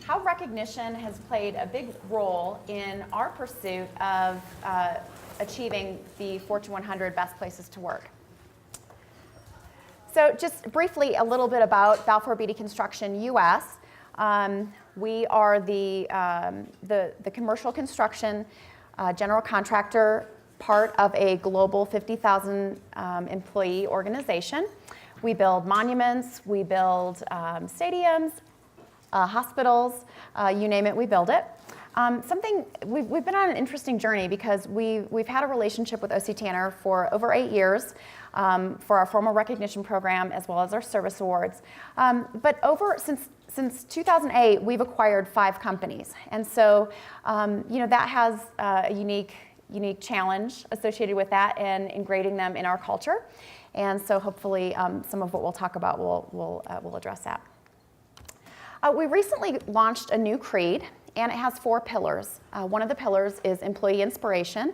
how recognition has played a big role in our pursuit of achieving the Fortune 100 Best Places to Work. So just briefly, a little bit about Balfour Beatty Construction US. We are the commercial construction general contractor, part of a global 50,000 employee organization. We build monuments, we build stadiums, hospitals, you name it, we build it. We've been on an interesting journey because we've had a relationship with O.C. Tanner for over 8 years for our formal recognition program as well as our service awards. But since 2008, we've acquired 5 companies, and so that has a unique challenge associated with that and integrating them in our culture. And so hopefully some of what we'll talk about will address that. We recently launched a new creed, and it has 4 pillars. One of the pillars is employee inspiration,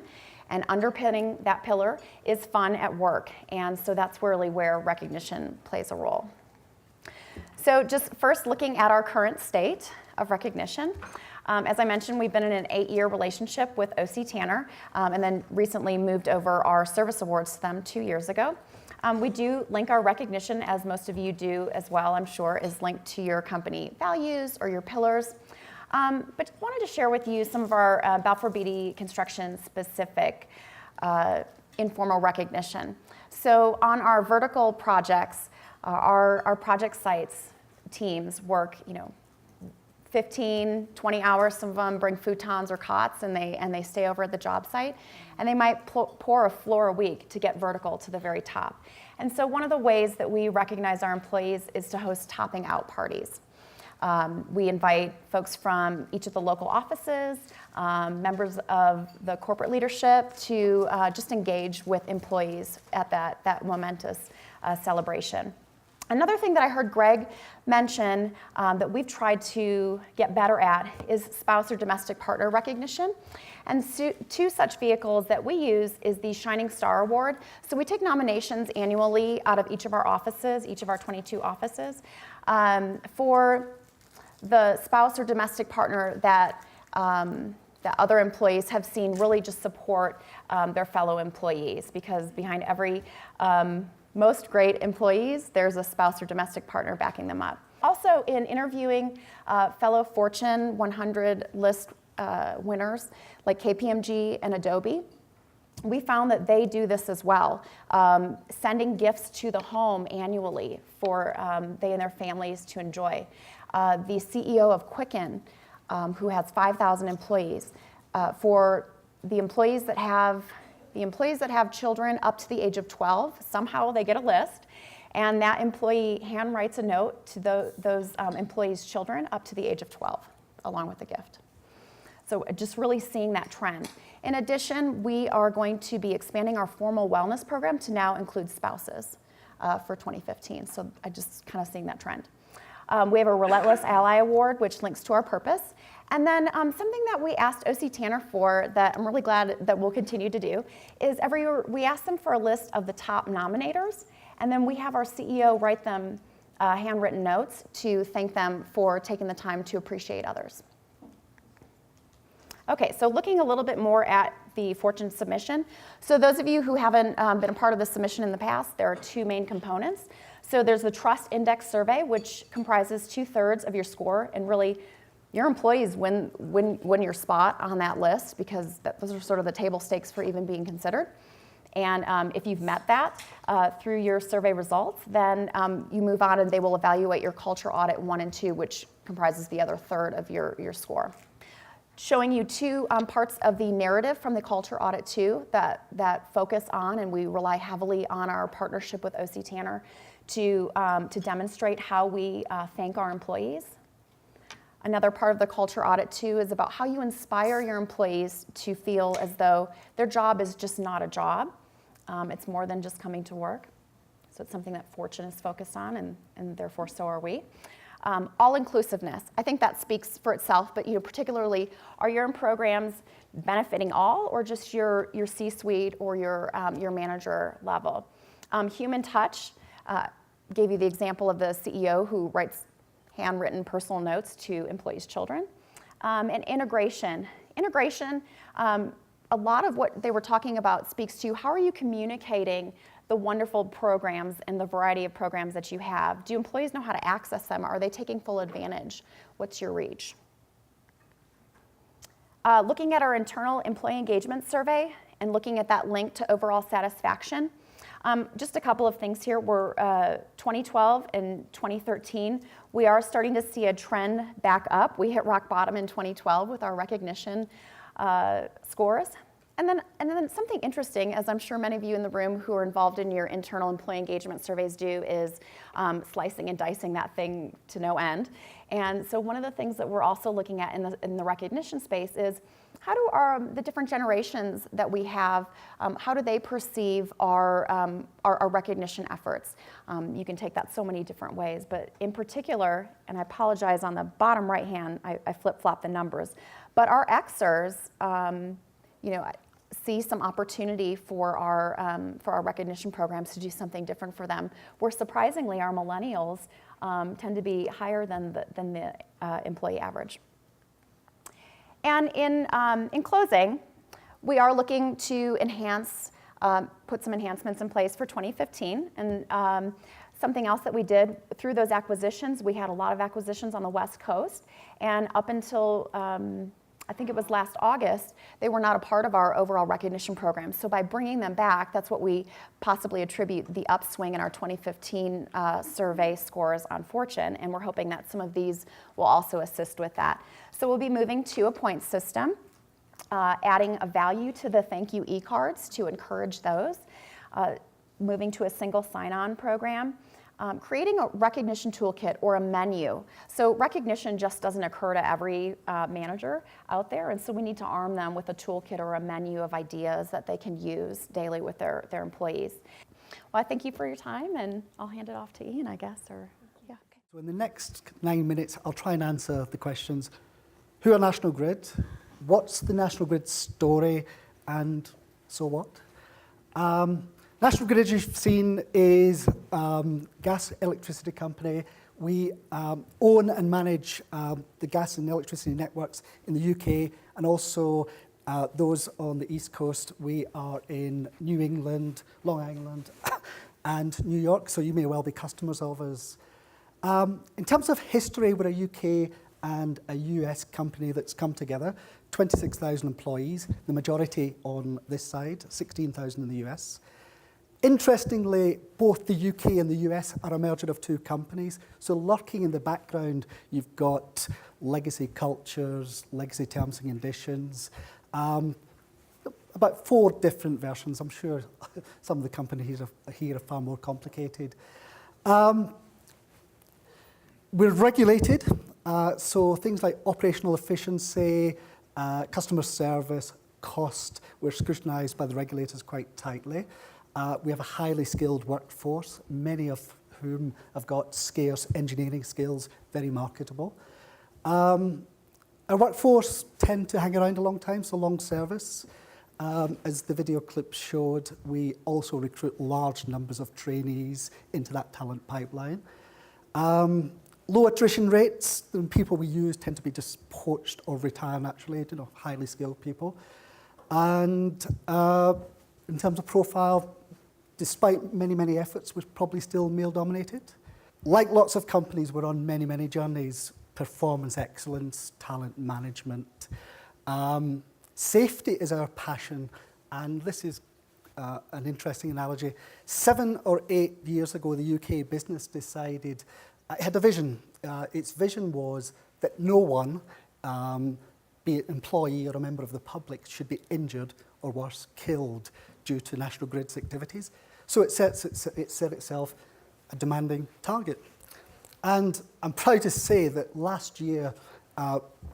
and underpinning that pillar is fun at work. And so that's really where recognition plays a role. So just first looking at our current state of recognition. As I mentioned, we've been in an 8-year relationship with O.C. Tanner, and then recently moved over our service awards to them 2 years ago. We do link our recognition, as most of you do as well, I'm sure, is linked to your company values or your pillars. But wanted to share with you some of our Balfour Beatty Construction specific informal recognition. So on our vertical projects, our project sites teams work, 15, 20 hours. Some of them bring futons or cots, and they stay over at the job site. And they might pour a floor a week to get vertical to the very top. And so one of the ways that we recognize our employees is to host topping out parties. We invite folks from each of the local offices, members of the corporate leadership to just engage with employees at that momentous celebration. Another thing that I heard Greg mention that we've tried to get better at is spouse or domestic partner recognition. And 2 such vehicles that we use is the Shining Star Award. So we take nominations annually out of each of our offices, each of our 22 offices, for the spouse or domestic partner that other employees have seen really just support their fellow employees, because behind every most great employees, there's a spouse or domestic partner backing them up. Also, in interviewing fellow Fortune 100 list winners like KPMG and Adobe, we found that they do this as well, sending gifts to the home annually for they and their families to enjoy. The CEO of Quicken, who has 5,000 employees, for the employees that have children up to the age of 12, somehow they get a list, and that employee handwrites a note to those employees' children up to the age of 12, along with the gift. So just really seeing that trend. In addition, we are going to be expanding our formal wellness program to now include spouses for 2015. So I just kind of seeing that trend. We have a Relentless Ally Award, which links to our purpose. And then something that we asked O.C. Tanner for that I'm really glad that we'll continue to do is every year we ask them for a list of the top nominators, and then we have our CEO write them handwritten notes to thank them for taking the time to appreciate others. Okay, so looking a little bit more at the Fortune submission. So those of you who haven't been a part of the submission in the past, there are 2 main components. So there's the Trust Index Survey, which comprises 2/3 of your score, and really your employees win your spot on that list, because those are sort of the table stakes for even being considered. And if you've met that through your survey results, then you move on and they will evaluate your culture audit 1 and 2, which comprises the other 1/3 of your score. Showing you 2 parts of the narrative from the culture audit 2 that focus on, and we rely heavily on our partnership with O.C. Tanner to demonstrate how we thank our employees. Another part of the culture audit 2 is about how you inspire your employees to feel as though their job is just not a job. It's more than just coming to work. So it's something that Fortune is focused on, and therefore so are we. All-inclusiveness, I think that speaks for itself, but particularly, are your programs benefiting all, or just your C-suite or your manager level? Human touch, gave you the example of the CEO who writes handwritten personal notes to employees' children. And integration. Integration, a lot of what they were talking about speaks to how are you communicating the wonderful programs and the variety of programs that you have. Do employees know how to access them? Are they taking full advantage? What's your reach? Looking at our internal employee engagement survey and looking at that link to overall satisfaction, just a couple of things here. We're 2012 and 2013, we are starting to see a trend back up. We hit rock bottom in 2012 with our recognition scores. And then something interesting, as I'm sure many of you in the room who are involved in your internal employee engagement surveys do, is slicing and dicing that thing to no end. And so one of the things that we're also looking at in the recognition space is how do the different generations that we have, how do they perceive our recognition efforts? You can take that so many different ways, but in particular, and I apologize, on the bottom right hand, I flip-flop the numbers, but our Xers, see some opportunity for our recognition programs to do something different for them, where surprisingly our millennials tend to be higher than the employee average. And in closing, we are looking to enhance, put some enhancements in place for 2015. And something else that we did through those acquisitions, we had a lot of acquisitions on the West Coast, and up until I think it was last August, they were not a part of our overall recognition program. So by bringing them back, that's what we possibly attribute the upswing in our 2015 survey scores on Fortune, and we're hoping that some of these will also assist with that. So we'll be moving to a point system, adding a value to the thank you e-cards to encourage those, moving to a single sign-on program, creating a recognition toolkit or a menu. So recognition just doesn't occur to every manager out there, and so we need to arm them with a toolkit or a menu of ideas that they can use daily with their employees. Well, I thank you for your time, and I'll hand it off to Iain, I guess, or yeah. Okay. So in the next 9 minutes, I'll try and answer the questions. Who are National Grid? What's the National Grid story? And so what? National Grid, as you've seen, is gas electricity company. We own and manage the gas and electricity networks in the UK, and also those on the East Coast. We are in New England, Long Island, and New York, so you may well be customers of us. In terms of history, we're a UK and a US company that's come together. 26,000 employees, the majority on this side, 16,000 in the US. Interestingly, both the UK and the US are a merger of two companies. So lurking in the background, you've got legacy cultures, legacy terms and conditions, about 4 different versions. I'm sure some of the companies here are far more complicated. We're regulated, so things like operational efficiency, customer service, cost, we're scrutinized by the regulators quite tightly. We have a highly skilled workforce, many of whom have got scarce engineering skills, very marketable. Our workforce tend to hang around a long time, so long service. As the video clip showed, we also recruit large numbers of trainees into that talent pipeline. Low attrition rates, the people we use tend to be just poached or retire naturally, highly skilled people. And in terms of profile, despite many, many efforts, we're probably still male-dominated. Like lots of companies, we're on many, many journeys. Performance excellence, talent management. Safety is our passion, and this is an interesting analogy. 7 or 8 years ago, the UK business decided, it had a vision. Its vision was that no one, be it employee or a member of the public, should be injured or worse, killed due to National Grid's activities. So it set itself a demanding target. And I'm proud to say that last year,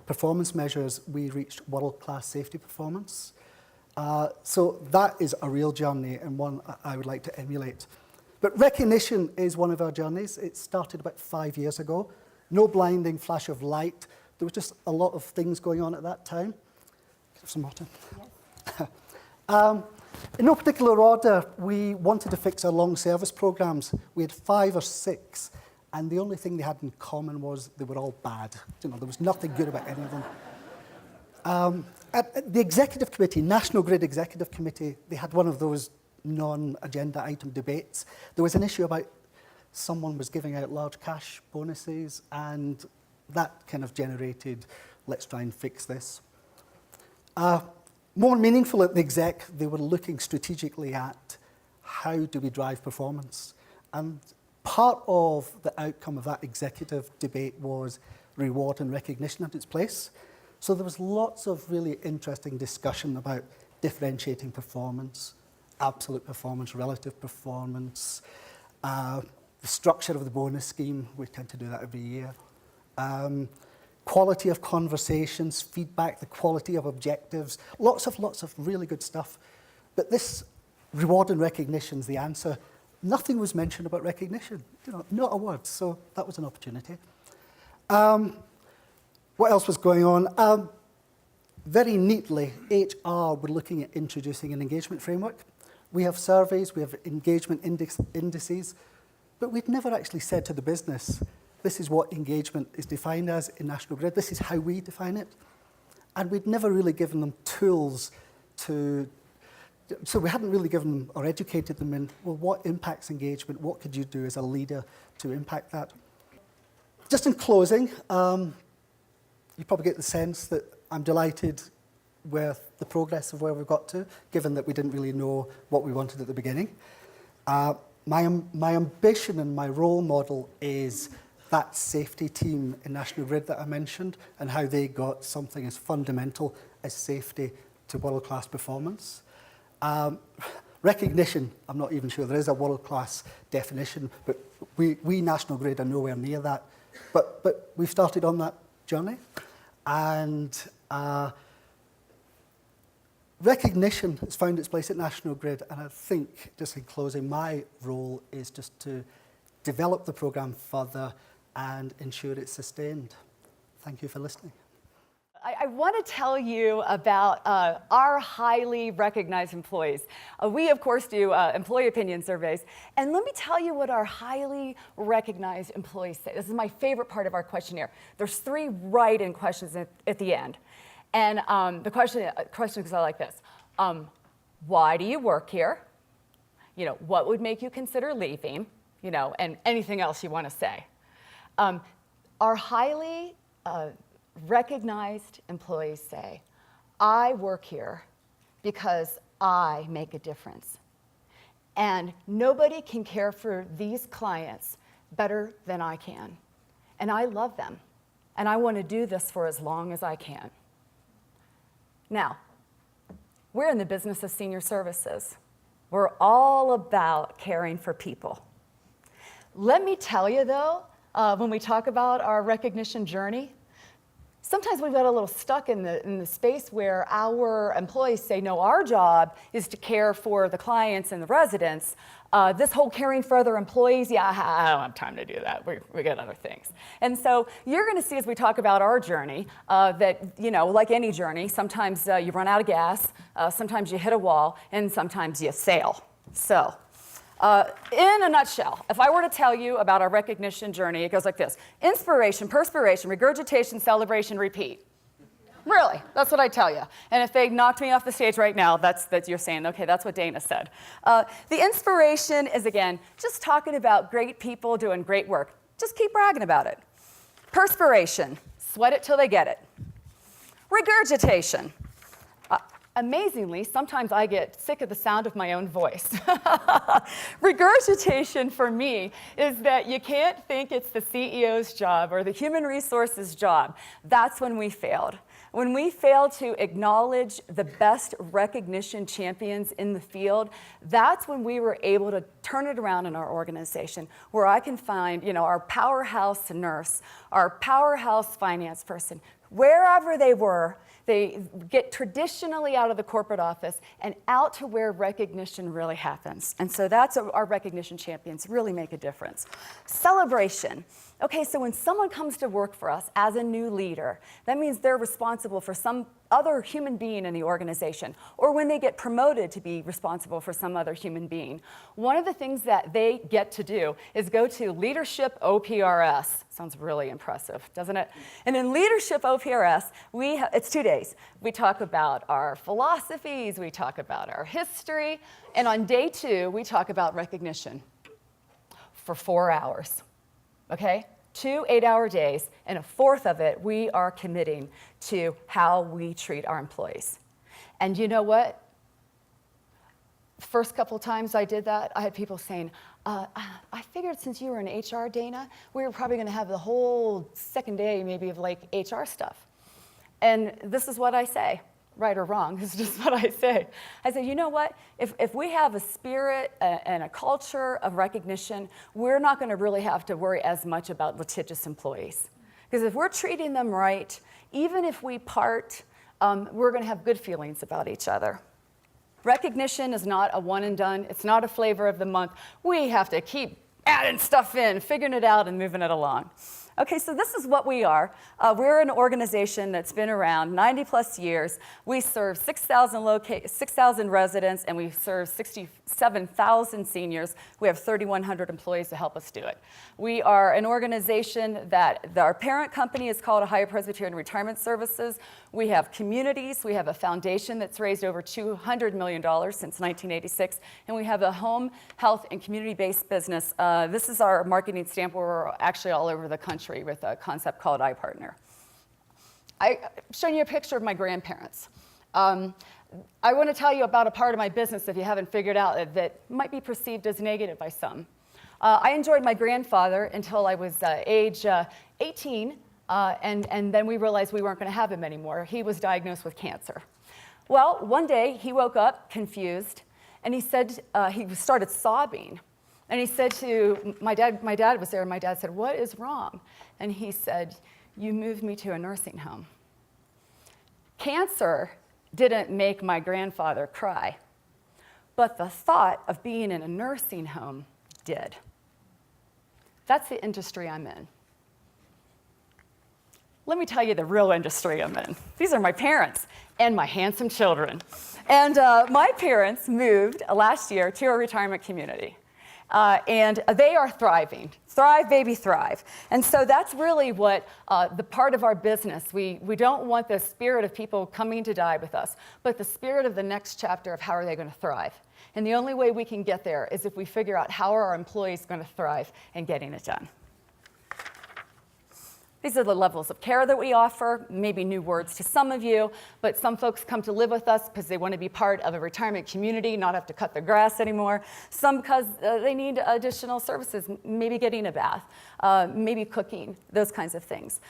performance measures, we reached world-class safety performance. So that is a real journey and one I would like to emulate. But recognition is one of our journeys. It started about 5 years ago. No blinding flash of light. There was just a lot of things going on at that time. Have some water? Yes. In no particular order, we wanted to fix our long service programs. We had 5 or 6 and the only thing they had in common was they were all bad. There was nothing good about any of them. At the executive committee, National Grid Executive Committee, they had one of those non-agenda item debates. There was an issue about someone was giving out large cash bonuses, and that kind of generated, let's try and fix this. More meaningful at the exec, they were looking strategically at how do we drive performance. And part of the outcome of that executive debate was reward and recognition at its place. So there was lots of really interesting discussion about differentiating performance, absolute performance, relative performance, the structure of the bonus scheme. We tend to do that every year. Quality of conversations, feedback, the quality of objectives, lots of really good stuff. But this reward and recognition is the answer. Nothing was mentioned about recognition, not a word, so that was an opportunity. What else was going on? Very neatly, HR were looking at introducing an engagement framework. We have surveys, we have engagement indices, but we'd never actually said to the business, this is what engagement is defined as in National Grid, this is how we define it. And we'd never really given them tools so we hadn't really given them or educated them in, well, what impacts engagement? What could you do as a leader to impact that? Just in closing, you probably get the sense that I'm delighted with the progress of where we've got to, given that we didn't really know what we wanted at the beginning. My ambition and my role model is that safety team in National Grid that I mentioned, and how they got something as fundamental as safety to world-class performance. Recognition, I'm not even sure there is a world-class definition, but we National Grid are nowhere near that. But we've started on that journey, and recognition has found its place at National Grid, and I think, just in closing, my role is just to develop the programme further and ensure it's sustained. Thank you for listening. I want to tell you about our highly recognized employees. We, of course, do employee opinion surveys. And let me tell you what our highly recognized employees say. This is my favorite part of our questionnaire. There's 3 write-in questions at the end. And the questions are like this. Why do you work here? What would make you consider leaving? And anything else you want to say. Our highly recognized employees say, I work here because I make a difference. And nobody can care for these clients better than I can. And I love them. And I want to do this for as long as I can. Now, we're in the business of senior services. We're all about caring for people. Let me tell you, though, when we talk about our recognition journey, sometimes we've got a little stuck in the space where our employees say, no, our job is to care for the clients and the residents. This whole caring for other employees, I don't have time to do that. We got other things. And so you're going to see as we talk about our journey that, like any journey, sometimes you run out of gas, sometimes you hit a wall, and sometimes you sail. So in a nutshell, if I were to tell you about our recognition journey, it goes like this. Inspiration, perspiration, regurgitation, celebration, repeat. Really, that's what I tell you. And if they knocked me off the stage right now, that's you're saying, okay, that's what Dana said. The inspiration is, again, just talking about great people doing great work. Just keep bragging about it. Perspiration, sweat it till they get it. Regurgitation. Amazingly, sometimes I get sick of the sound of my own voice. Regurgitation for me is that you can't think it's the CEO's job or the human resources job. That's when we failed. When we fail to acknowledge the best recognition champions in the field, that's when we were able to turn it around in our organization, where I can find, our powerhouse nurse, our powerhouse finance person, wherever they were. They get traditionally out of the corporate office and out to where recognition really happens. And so that's our recognition champions really make a difference. Celebration. Okay, so when someone comes to work for us as a new leader, that means they're responsible for some other human being in the organization, or when they get promoted to be responsible for some other human being. One of the things that they get to do is go to Leadership OPRS. Sounds really impressive, doesn't it? And in Leadership OPRS, it's 2 days. We talk about our philosophies, we talk about our history, and on day 2, we talk about recognition for 4 hours. Okay? 2 8-hour days, and a fourth of it we are committing to how we treat our employees. And you know what? First couple times I did that, I had people saying, I figured since you were in HR, Dana, we were probably going to have the whole second day maybe of like HR stuff. And this is what I say. Right or wrong, this is just what I say. I say, you know what? If we have a spirit and a culture of recognition, we're not going to really have to worry as much about litigious employees. Because if we're treating them right, even if we part, we're going to have good feelings about each other. Recognition is not a one and done. It's not a flavor of the month. We have to keep adding stuff in, figuring it out, and moving it along. Okay, so this is what we are. We're an organization that's been around 90 plus years. We serve 6,000 residents, and we serve 67,000 seniors. We have 3,100 employees to help us do it. We are an organization that our parent company is called Ohio Presbyterian Retirement Services. We have communities. We have a foundation that's raised over $200 million since 1986, and we have a home, health, and community-based business. This is our marketing stamp. We're actually all over the country with a concept called iPartner. I'm showing you a picture of my grandparents. I want to tell you about a part of my business, if you haven't figured out, that might be perceived as negative by some. I enjoyed my grandfather until I was age 18, and then we realized we weren't going to have him anymore. He was diagnosed with cancer. Well, one day he woke up confused, and he said, he started sobbing. And he said to my dad was there, and my dad said, "What is wrong?" And he said, "You moved me to a nursing home." Cancer didn't make my grandfather cry, but the thought of being in a nursing home did. That's the industry I'm in. Let me tell you the real industry I'm in. These are my parents and my handsome children. And my parents moved last year to a retirement community. And they are thriving. Thrive, baby, thrive. And so that's really what the part of our business, we don't want the spirit of people coming to die with us, but the spirit of the next chapter of how are they going to thrive. And the only way we can get there is if we figure out how are our employees going to thrive in getting it done. These are the levels of care that we offer, maybe new words to some of you, but some folks come to live with us because they want to be part of a retirement community, not have to cut their grass anymore. Some because they need additional services, maybe getting a bath, maybe cooking, those kinds of things.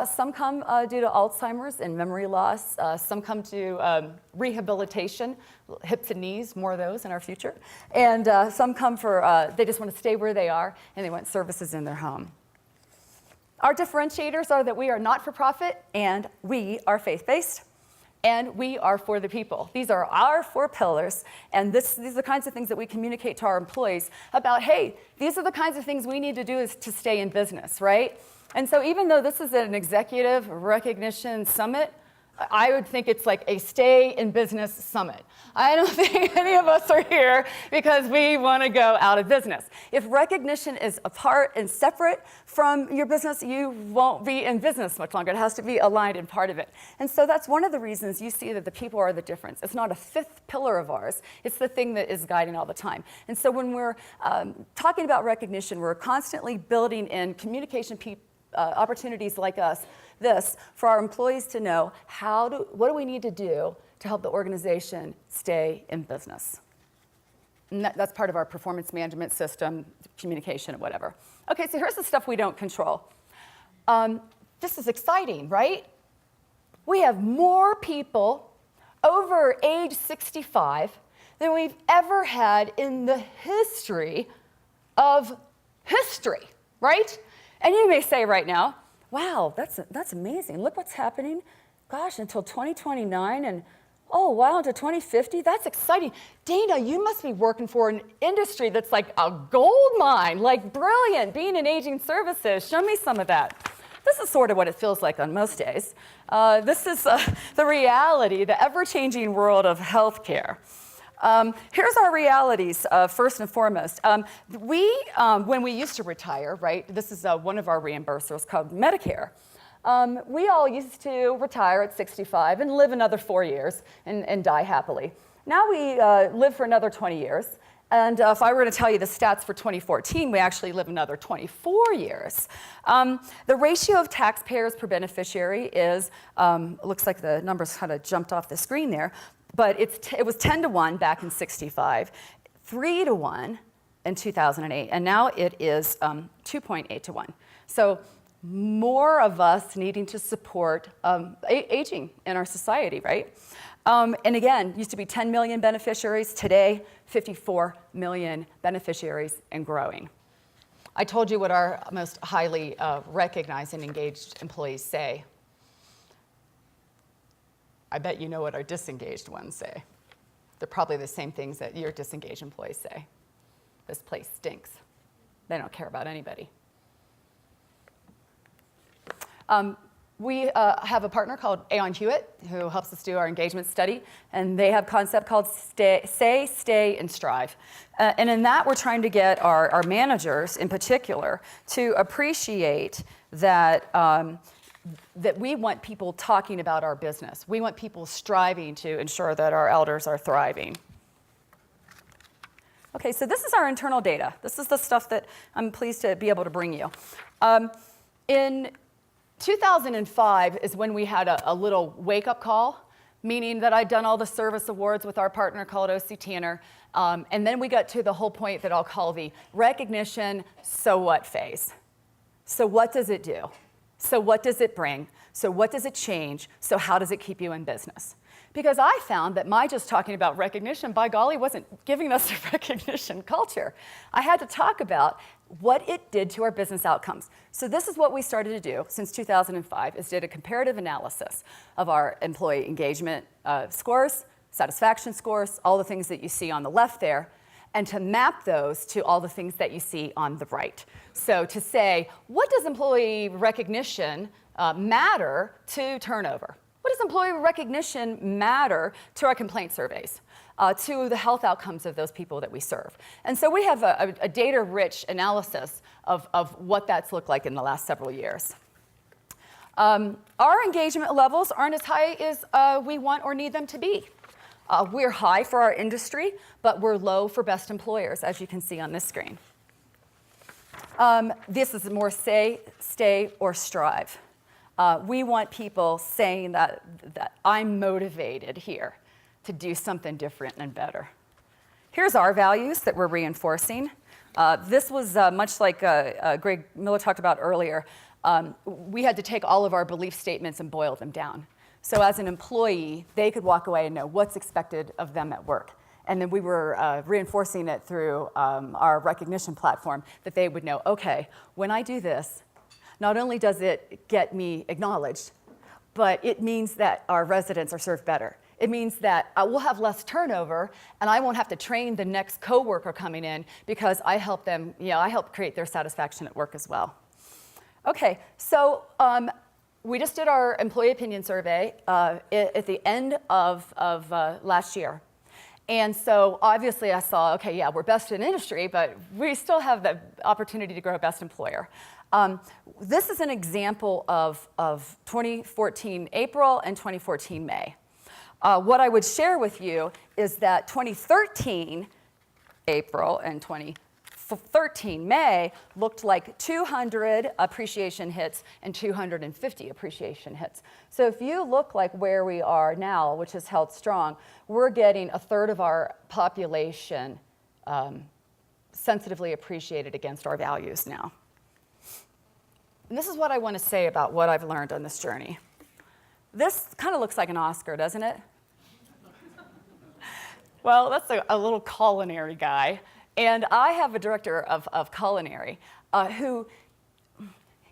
Some come due to Alzheimer's and memory loss. Some come to rehabilitation, hips and knees, more of those in our future. And some come for, they just want to stay where they are and they want services in their home. Our differentiators are that we are not-for-profit, and we are faith-based, and we are for the people. These are our 4 pillars, and these are the kinds of things that we communicate to our employees about, hey, these are the kinds of things we need to do to stay in business, right? And so even though this is an executive recognition summit, I would think it's like a stay in business summit. I don't think any of us are here because we want to go out of business. If recognition is apart and separate from your business, you won't be in business much longer. It has to be aligned and part of it. And so that's one of the reasons you see that the people are the difference. It's not a 5th pillar of ours. It's the thing that is guiding all the time. And so when we're talking about recognition, we're constantly building in communication opportunities like this for our employees to know what do we need to do to help the organization stay in business. And that's part of our performance management system, communication, and whatever. Okay, so here's the stuff we don't control. This is exciting, right? We have more people over age 65 than we've ever had in the history of history, right? And you may say right now, wow, that's amazing. Look what's happening. Gosh, until 2029, and Oh, wow, to 2050? That's exciting. Dana, you must be working for an industry that's like a gold mine, like brilliant, being in aging services. Show me some of that. This is sort of what it feels like on most days. This is the reality, the ever-changing world of healthcare. Here's our realities, first and foremost. When we used to retire, right, this is one of our reimbursers called Medicare. We all used to retire at 65 and live another 4 years and die happily. Now we live for another 20 years. And if I were to tell you the stats for 2014, we actually live another 24 years. The ratio of taxpayers per beneficiary is, looks like the numbers kind of jumped off the screen there, but it was 10 to 1 back in 65, 3 to 1 in 2008, and now it is 2.8 to 1. So more of us needing to support aging in our society, right? And again, used to be 10 million beneficiaries. Today, 54 million beneficiaries and growing. I told you what our most highly recognized and engaged employees say. I bet you know what our disengaged ones say. They're probably the same things that your disengaged employees say. This place stinks. They don't care about anybody. We have a partner called Iain who helps us do our engagement study, and they have a concept called Say, Stay, and Strive. And in that, we're trying to get our managers, in particular, to appreciate that, that we want people talking about our business. We want people striving to ensure that our elders are thriving. Okay, so this is our internal data. This is the stuff that I'm pleased to be able to bring you. In 2005 is when we had a little wake-up call, meaning that I'd done all the service awards with our partner called OC Tanner, and then we got to the whole point that I'll call the recognition, so what phase. So what does it do? So what does it bring? So what does it change? So how does it keep you in business? Because I found that my just talking about recognition, by golly, wasn't giving us a recognition culture. I had to talk about what it did to our business outcomes. So this is what we started to do since 2005, is did a comparative analysis of our employee engagement scores, satisfaction scores, all the things that you see on the left there, and to map those to all the things that you see on the right. So to say, what does employee recognition matter to turnover? What does employee recognition matter to our complaint surveys, to the health outcomes of those people that we serve? And so we have a data-rich analysis of what that's looked like in the last several years. Our engagement levels aren't as high as we want or need them to be. We're high for our industry, but we're low for best employers, as you can see on this screen. This is more say, stay, or strive. We want people saying that I'm motivated here to do something different and better. Here's our values that we're reinforcing. This was much like Greg Miller talked about earlier. We had to take all of our belief statements and boil them down. So as an employee, they could walk away and know what's expected of them at work. And then we were reinforcing it through our recognition platform, that they would know, okay, when I do this, not only does it get me acknowledged, but it means that our residents are served better. It means that we'll have less turnover, and I won't have to train the next coworker coming in because I help them, I help create their satisfaction at work as well. Okay, so we just did our employee opinion survey at the end of last year. And so obviously I saw, okay, yeah, we're best in industry, but we still have the opportunity to grow best employer. This is an example of 2014 April and 2014 May. What I would share with you is that 2013 April and 2013 May looked like 200 appreciation hits and 250 appreciation hits. So if you look like where we are now, which is held strong, we're getting a third of our population sensitively appreciated against our values now. And this is what I want to say about what I've learned on this journey. This kind of looks like an Oscar, doesn't it? Well, that's a little culinary guy. And I have a director of culinary who,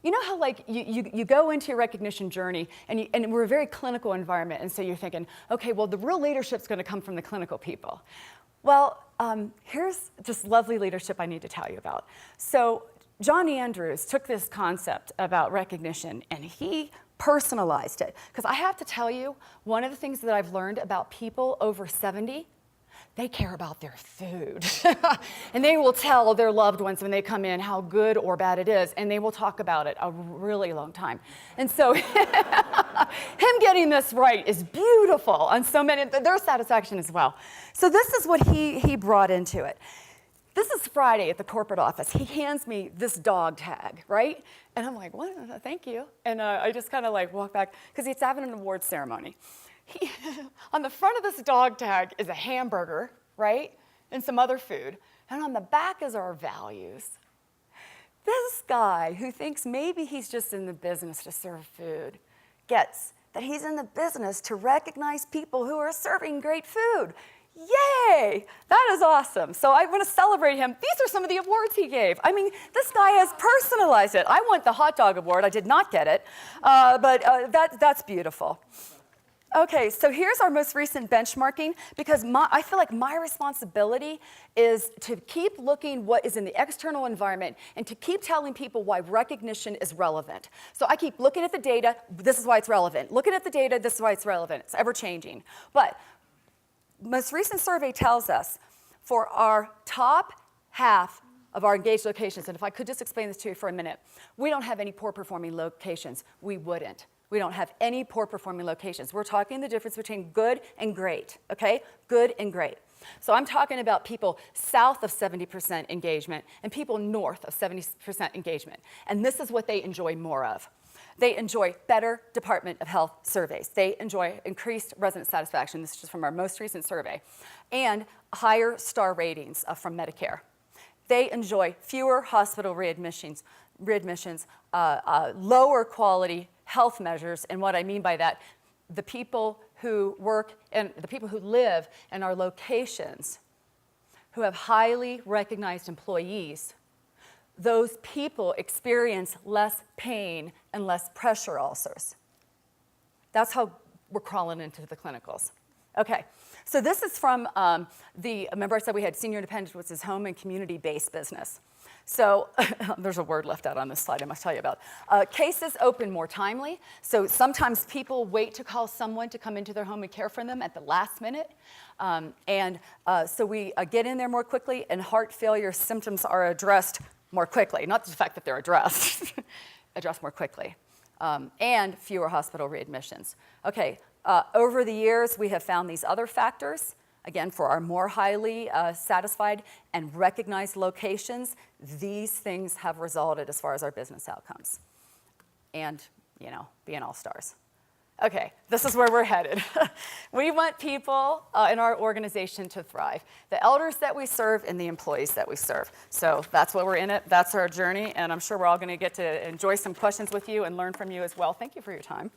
You know how like you go into your recognition journey and we're a very clinical environment, and so you're thinking, okay, well, the real leadership's going to come from the clinical people. Well, here's just lovely leadership I need to tell you about. So John Andrews took this concept about recognition and he personalized it. Because I have to tell you, one of the things that I've learned about people over 70, they care about their food. And they will tell their loved ones when they come in how good or bad it is, and they will talk about it a really long time. And so him getting this right is beautiful on so many, their satisfaction as well. So this is what he brought into it. This is Friday at the corporate office. He hands me this dog tag, right? And I'm like, what? Thank you. And I just kind of like walk back, because he's having an awards ceremony. On the front of this dog tag is a hamburger, right? And some other food. And on the back is our values. This guy who thinks maybe he's just in the business to serve food gets that he's in the business to recognize people who are serving great food. Yay! That is awesome. So I want to celebrate him. These are some of the awards he gave. I mean, this guy has personalized it. I want the hot dog award. I did not get it, but that's beautiful. Okay, so here's our most recent benchmarking, because I feel like my responsibility is to keep looking what is in the external environment and to keep telling people why recognition is relevant. So I keep looking at the data, this is why it's relevant. Looking at the data, this is why it's relevant. It's ever changing. But most recent survey tells us for our top half of our engaged locations, and if I could just explain this to you for a minute, we don't have any poor performing locations. We wouldn't. We don't have any poor performing locations. We're talking the difference between good and great, okay? Good and great. So I'm talking about people south of 70% engagement and people north of 70% engagement. And this is what they enjoy more of. They enjoy better Department of Health surveys. They enjoy increased resident satisfaction. This is just from our most recent survey. And higher star ratings from Medicare. They enjoy fewer hospital readmissions, lower quality health measures. And what I mean by that, the people who work and the people who live in our locations who have highly recognized employees, those people experience less pain and less pressure ulcers. That's how we're crawling into the clinicals. Okay, so this is from remember I said we had senior independent, which is home and community-based business. So there's a word left out on this slide I must tell you about. Cases open more timely. So sometimes people wait to call someone to come into their home and care for them at the last minute. So we get in there more quickly, and heart failure symptoms are addressed more quickly. Not the fact that they're addressed, addressed more quickly. And fewer hospital readmissions. Okay, over the years, we have found these other factors. Again, for our more highly satisfied and recognized locations, these things have resulted as far as our business outcomes. And, you know, being all-stars. Okay, this is where we're headed. We want people in our organization to thrive. The elders that we serve and the employees that we serve. So that's what we're in it. That's our journey. And I'm sure we're all going to get to enjoy some questions with you and learn from you as well. Thank you for your time.